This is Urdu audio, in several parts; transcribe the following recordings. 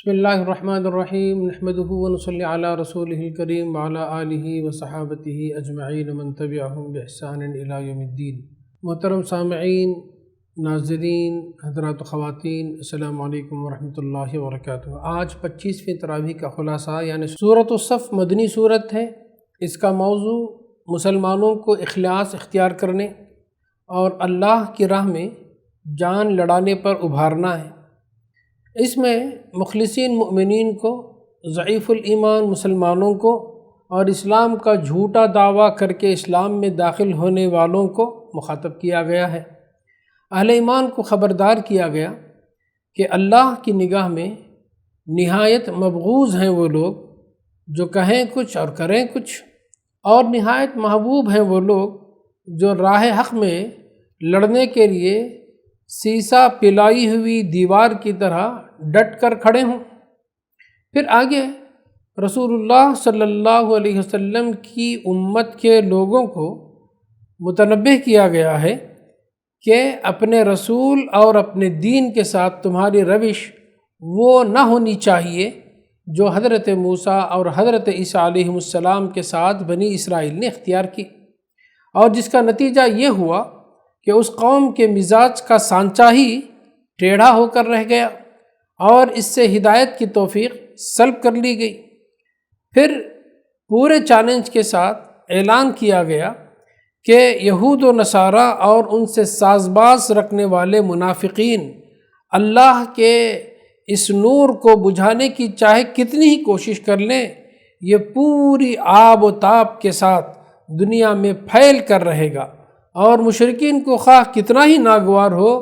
بسم اللہ الرحمن الرحیم نحمده ونصلی علی رسولہ الکریم وعلی آلہ وصحابتہ اجمعین ومن تبعہم بإحسان الی یوم الدین۔ محترم سامعین، ناظرین، حضرات و خواتین، السلام علیکم ورحمۃ اللہ وبرکاتہ۔ آج 25ویں تراویح کا خلاصہ یعنی سورۃ الصف مدنی سورت ہے۔ اس کا موضوع مسلمانوں کو اخلاص اختیار کرنے اور اللہ کی راہ میں جان لڑانے پر ابھارنا ہے۔ اس میں مخلصین مؤمنین کو، ضعیف الایمان مسلمانوں کو اور اسلام کا جھوٹا دعویٰ کر کے اسلام میں داخل ہونے والوں کو مخاطب کیا گیا ہے۔ اہل ایمان کو خبردار کیا گیا کہ اللہ کی نگاہ میں نہایت مبغوض ہیں وہ لوگ جو کہیں کچھ اور کریں کچھ، اور نہایت محبوب ہیں وہ لوگ جو راہ حق میں لڑنے کے لیے سیسا پلائی ہوئی دیوار کی طرح ڈٹ کر کھڑے ہوں۔ پھر آگے رسول اللہ صلی اللہ علیہ وسلم کی امت کے لوگوں کو متنبہ کیا گیا ہے کہ اپنے رسول اور اپنے دین کے ساتھ تمہاری روش وہ نہ ہونی چاہیے جو حضرت موسیٰ اور حضرت عیسیٰ علیہ السلام کے ساتھ بنی اسرائیل نے اختیار کی، اور جس کا نتیجہ یہ ہوا کہ اس قوم کے مزاج کا سانچہ ہی ٹیڑھا ہو کر رہ گیا اور اس سے ہدایت کی توفیق سلب کر لی گئی۔ پھر پورے چیلنج کے ساتھ اعلان کیا گیا کہ یہود و نصارہ اور ان سے ساز باز رکھنے والے منافقین اللہ کے اس نور کو بجھانے کی چاہے کتنی ہی کوشش کر لیں، یہ پوری آب و تاب کے ساتھ دنیا میں پھیل کر رہے گا، اور مشرکین کو خواہ کتنا ہی ناگوار ہو،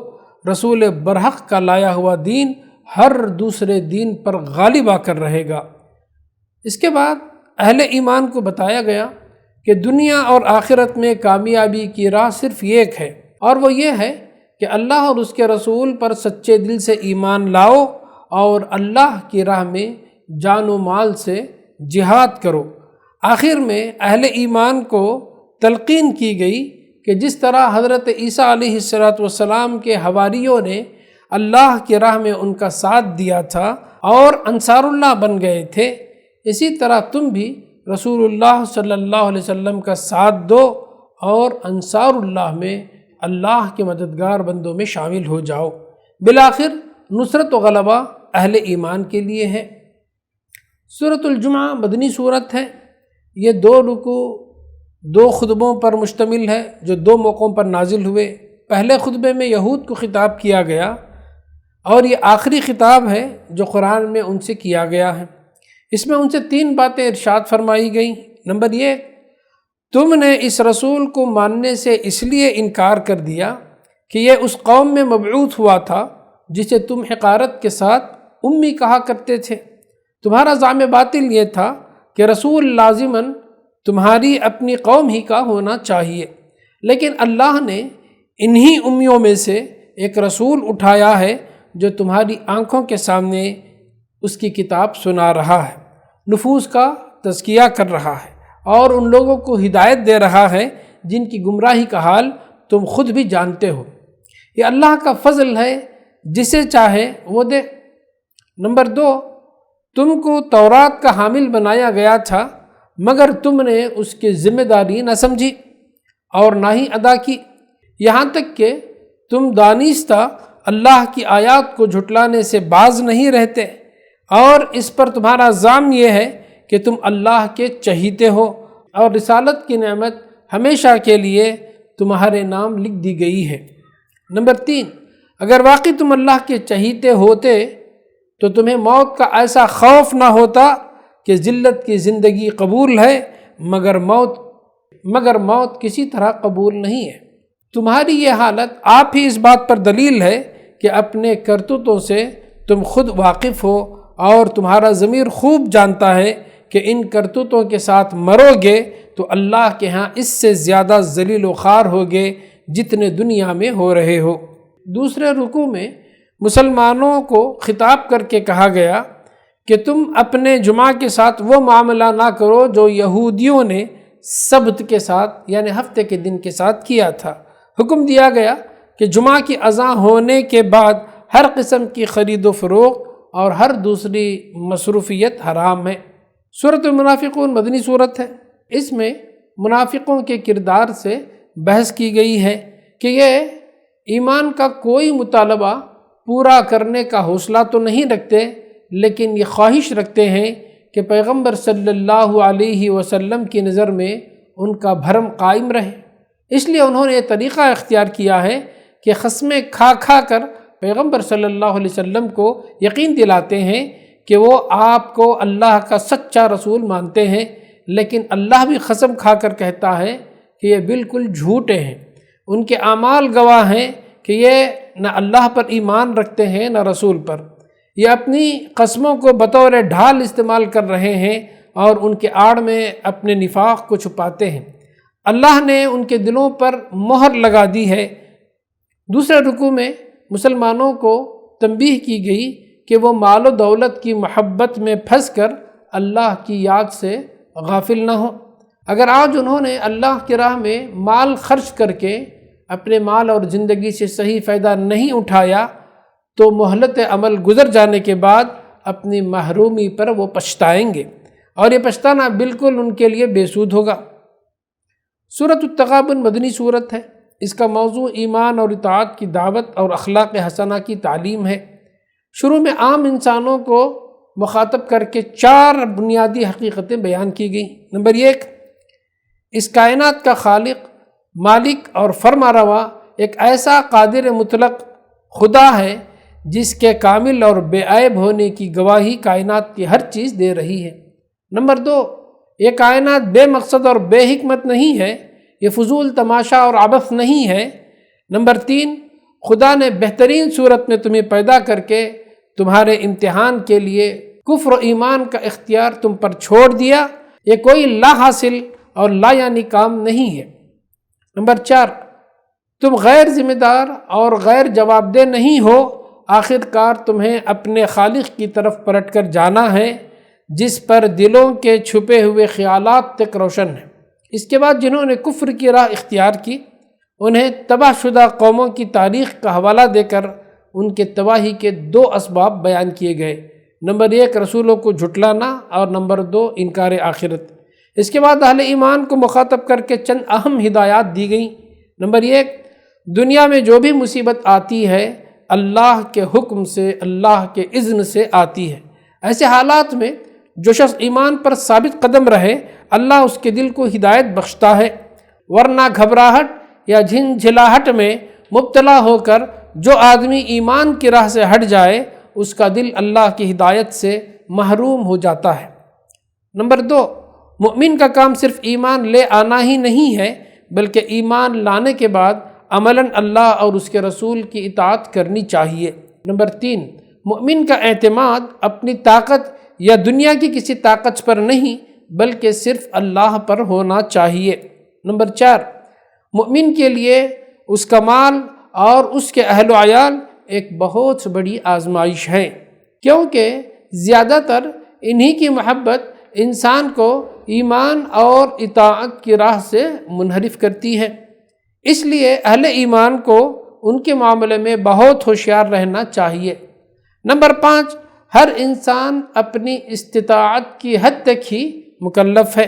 رسول برحق کا لایا ہوا دین ہر دوسرے دین پر غالب آ کر رہے گا۔ اس کے بعد اہل ایمان کو بتایا گیا کہ دنیا اور آخرت میں کامیابی کی راہ صرف ایک ہے، اور وہ یہ ہے کہ اللہ اور اس کے رسول پر سچے دل سے ایمان لاؤ اور اللہ کی راہ میں جان و مال سے جہاد کرو۔ آخر میں اہل ایمان کو تلقین کی گئی کہ جس طرح حضرت عیسیٰ علیہ السلام کے حواریوں نے اللہ کی راہ میں ان کا ساتھ دیا تھا اور انصار اللہ بن گئے تھے، اسی طرح تم بھی رسول اللہ صلی اللہ علیہ وسلم کا ساتھ دو اور انصار اللہ میں اللہ کے مددگار بندوں میں شامل ہو جاؤ۔ بالآخر نصرت و غلبہ اہل ایمان کے لیے ہے۔ سورۃ الجمعہ مدنی سورت ہے۔ یہ 2 رکوع 2 خطبوں پر مشتمل ہے جو 2 موقعوں پر نازل ہوئے۔ پہلے خطبے میں یہود کو خطاب کیا گیا، اور یہ آخری خطاب ہے جو قرآن میں ان سے کیا گیا ہے۔ اس میں ان سے 3 باتیں ارشاد فرمائی گئیں۔ نمبر 1، تم نے اس رسول کو ماننے سے اس لیے انکار کر دیا کہ یہ اس قوم میں مبعوث ہوا تھا جسے تم حقارت کے ساتھ امی کہا کرتے تھے۔ تمہارا زعم باطل یہ تھا کہ رسول لازماً تمہاری اپنی قوم ہی کا ہونا چاہیے، لیکن اللہ نے انہی امیوں میں سے ایک رسول اٹھایا ہے جو تمہاری آنکھوں کے سامنے اس کی کتاب سنا رہا ہے، نفوس کا تزکیہ کر رہا ہے، اور ان لوگوں کو ہدایت دے رہا ہے جن کی گمراہی کا حال تم خود بھی جانتے ہو۔ یہ اللہ کا فضل ہے، جسے چاہے وہ دے۔ نمبر 2، تم کو تورات کا حامل بنایا گیا تھا، مگر تم نے اس کی ذمہ داری نہ سمجھی اور نہ ہی ادا کی، یہاں تک کہ تم دانستہ اللہ کی آیات کو جھٹلانے سے باز نہیں رہتے، اور اس پر تمہارا زعم یہ ہے کہ تم اللہ کے چہیتے ہو، اور رسالت کی نعمت ہمیشہ کے لیے تمہارے نام لکھ دی گئی ہے۔ نمبر 3، اگر واقعی تم اللہ کے چہیتے ہوتے تو تمہیں موت کا ایسا خوف نہ ہوتا کہ ذلت کی زندگی قبول ہے، مگر موت کسی طرح قبول نہیں ہے۔ تمہاری یہ حالت آپ ہی اس بات پر دلیل ہے کہ اپنے کرتوتوں سے تم خود واقف ہو، اور تمہارا ضمیر خوب جانتا ہے کہ ان کرتوتوں کے ساتھ مرو گے تو اللہ کے ہاں اس سے زیادہ ذلیل و خوار ہوگے جتنے دنیا میں ہو رہے ہو۔ دوسرے رکوع میں مسلمانوں کو خطاب کر کے کہا گیا کہ تم اپنے جمعہ کے ساتھ وہ معاملہ نہ کرو جو یہودیوں نے سبت کے ساتھ یعنی ہفتے کے دن کے ساتھ کیا تھا۔ حکم دیا گیا کہ جمعہ کی اذان ہونے کے بعد ہر قسم کی خرید و فروخت اور ہر دوسری مصروفیت حرام ہے۔ سورۃ المنافقون مدنی صورت ہے۔ اس میں منافقوں کے کردار سے بحث کی گئی ہے کہ یہ ایمان کا کوئی مطالبہ پورا کرنے کا حوصلہ تو نہیں رکھتے، لیکن یہ خواہش رکھتے ہیں کہ پیغمبر صلی اللہ علیہ وسلم کی نظر میں ان کا بھرم قائم رہے۔ اس لیے انہوں نے یہ طریقہ اختیار کیا ہے کہ قسمیں کھا کھا کر پیغمبر صلی اللہ علیہ وسلم کو یقین دلاتے ہیں کہ وہ آپ کو اللہ کا سچا رسول مانتے ہیں، لیکن اللہ بھی قسم کھا کر کہتا ہے کہ یہ بالکل جھوٹے ہیں۔ ان کے اعمال گواہ ہیں کہ یہ نہ اللہ پر ایمان رکھتے ہیں نہ رسول پر۔ یہ اپنی قسموں کو بطور ڈھال استعمال کر رہے ہیں اور ان کے آڑ میں اپنے نفاق کو چھپاتے ہیں۔ اللہ نے ان کے دلوں پر مہر لگا دی ہے۔ دوسرے رکوع میں مسلمانوں کو تنبیہ کی گئی کہ وہ مال و دولت کی محبت میں پھنس کر اللہ کی یاد سے غافل نہ ہوں۔ اگر آج انہوں نے اللہ کی راہ میں مال خرچ کر کے اپنے مال اور زندگی سے صحیح فائدہ نہیں اٹھایا تو مہلت عمل گزر جانے کے بعد اپنی محرومی پر وہ پچھتائیں گے، اور یہ پچھتانا بالکل ان کے لیے بے سود ہوگا۔ سورۃ التغابن مدنی صورت ہے۔ اس کا موضوع ایمان اور اطاعت کی دعوت اور اخلاق حسنہ کی تعلیم ہے۔ شروع میں عام انسانوں کو مخاطب کر کے 4 بنیادی حقیقتیں بیان کی گئیں۔ نمبر 1، اس کائنات کا خالق، مالک اور فرمانروا ایک ایسا قادر مطلق خدا ہے جس کے کامل اور بے عیب ہونے کی گواہی کائنات کی ہر چیز دے رہی ہے۔ نمبر 2، یہ کائنات بے مقصد اور بے حکمت نہیں ہے، یہ فضول تماشا اور عبث نہیں ہے۔ نمبر 3، خدا نے بہترین صورت میں تمہیں پیدا کر کے تمہارے امتحان کے لیے کفر و ایمان کا اختیار تم پر چھوڑ دیا، یہ کوئی لا حاصل اور لا یعنی کام نہیں ہے۔ نمبر 4، تم غیر ذمہ دار اور غیر جواب دہ نہیں ہو، آخر کار تمہیں اپنے خالق کی طرف پلٹ کر جانا ہے جس پر دلوں کے چھپے ہوئے خیالات تک روشن ہیں۔ اس کے بعد جنہوں نے کفر کی راہ اختیار کی انہیں تباہ شدہ قوموں کی تاریخ کا حوالہ دے کر ان کے تباہی کے 2 اسباب بیان کیے گئے۔ نمبر 1، رسولوں کو جھٹلانا، اور نمبر 2، انکار آخرت۔ اس کے بعد اہل ایمان کو مخاطب کر کے چند اہم ہدایات دی گئیں۔ نمبر 1، دنیا میں جو بھی مصیبت آتی ہے اللہ کے حکم سے، اللہ کے اذن سے آتی ہے۔ ایسے حالات میں جو شخص ایمان پر ثابت قدم رہے اللہ اس کے دل کو ہدایت بخشتا ہے، ورنہ گھبراہٹ یا جھنجھلاہٹ میں مبتلا ہو کر جو آدمی ایمان کی راہ سے ہٹ جائے اس کا دل اللہ کی ہدایت سے محروم ہو جاتا ہے۔ نمبر 2، مومن کا کام صرف ایمان لے آنا ہی نہیں ہے بلکہ ایمان لانے کے بعد عملاً اللہ اور اس کے رسول کی اطاعت کرنی چاہیے۔ نمبر 3، مومن کا اعتماد اپنی طاقت یا دنیا کی کسی طاقت پر نہیں بلکہ صرف اللہ پر ہونا چاہیے۔ نمبر 4، مومن کے لیے اس کا مال اور اس کے اہل و عیال ایک بہت بڑی آزمائش ہے، کیونکہ زیادہ تر انہی کی محبت انسان کو ایمان اور اطاعت کی راہ سے منحرف کرتی ہے۔ اس لیے اہل ایمان کو ان کے معاملے میں بہت ہوشیار رہنا چاہیے۔ نمبر 5، ہر انسان اپنی استطاعت کی حد تک ہی مکلف ہے۔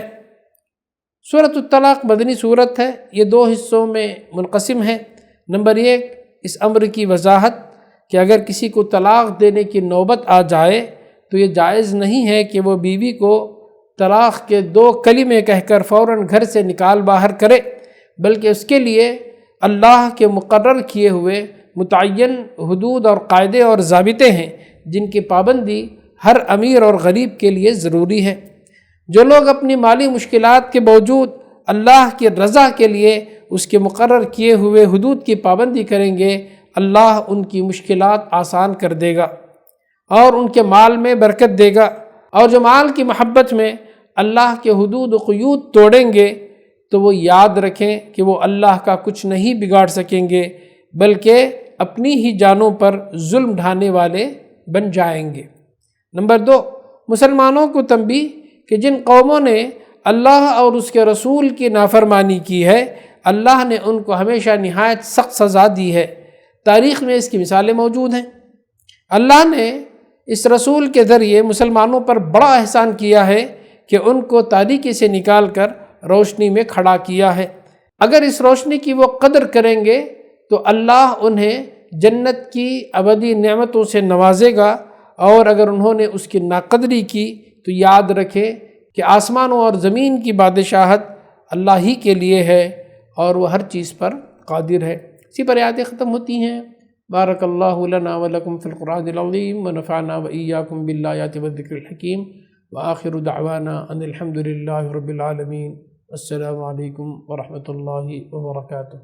سورۃ الطلاق مدنی صورت ہے، یہ 2 حصوں میں منقسم ہے۔ نمبر 1، اس امر کی وضاحت کہ اگر کسی کو طلاق دینے کی نوبت آ جائے تو یہ جائز نہیں ہے کہ وہ بیوی کو طلاق کے 2 کلمے کہہ کر فوراً گھر سے نکال باہر کرے، بلکہ اس کے لیے اللہ کے مقرر کیے ہوئے متعین حدود اور قاعدے اور ضابطے ہیں جن کی پابندی ہر امیر اور غریب کے لیے ضروری ہے۔ جو لوگ اپنی مالی مشکلات کے باوجود اللہ کی رضا کے لیے اس کے مقرر کیے ہوئے حدود کی پابندی کریں گے اللہ ان کی مشکلات آسان کر دے گا اور ان کے مال میں برکت دے گا، اور جو مال کی محبت میں اللہ کے حدود و قیود توڑیں گے تو وہ یاد رکھیں کہ وہ اللہ کا کچھ نہیں بگاڑ سکیں گے بلکہ اپنی ہی جانوں پر ظلم ڈھانے والے بن جائیں گے۔ نمبر 2، مسلمانوں کو تنبیہ کہ جن قوموں نے اللہ اور اس کے رسول کی نافرمانی کی ہے اللہ نے ان کو ہمیشہ نہایت سخت سزا دی ہے۔ تاریخ میں اس کی مثالیں موجود ہیں۔ اللہ نے اس رسول کے ذریعے مسلمانوں پر بڑا احسان کیا ہے کہ ان کو تاریکی سے نکال کر روشنی میں کھڑا کیا ہے۔ اگر اس روشنی کی وہ قدر کریں گے تو اللہ انہیں جنت کی ابدی نعمتوں سے نوازے گا، اور اگر انہوں نے اس کی ناقدری کی تو یاد رکھیں کہ آسمانوں اور زمین کی بادشاہت اللہ ہی کے لیے ہے اور وہ ہر چیز پر قادر ہے۔ اسی پر آیاتیں ختم ہوتی ہیں۔ بارک اللہ لنا ولکم فی القرآن العظیم ونفعنا وإیاکم بالآیات والذکر الحکیم، وآخر دعوانا ان الحمد للہ رب العالمین۔ السلام علیکم ورحمۃ اللہ وبرکاتہ۔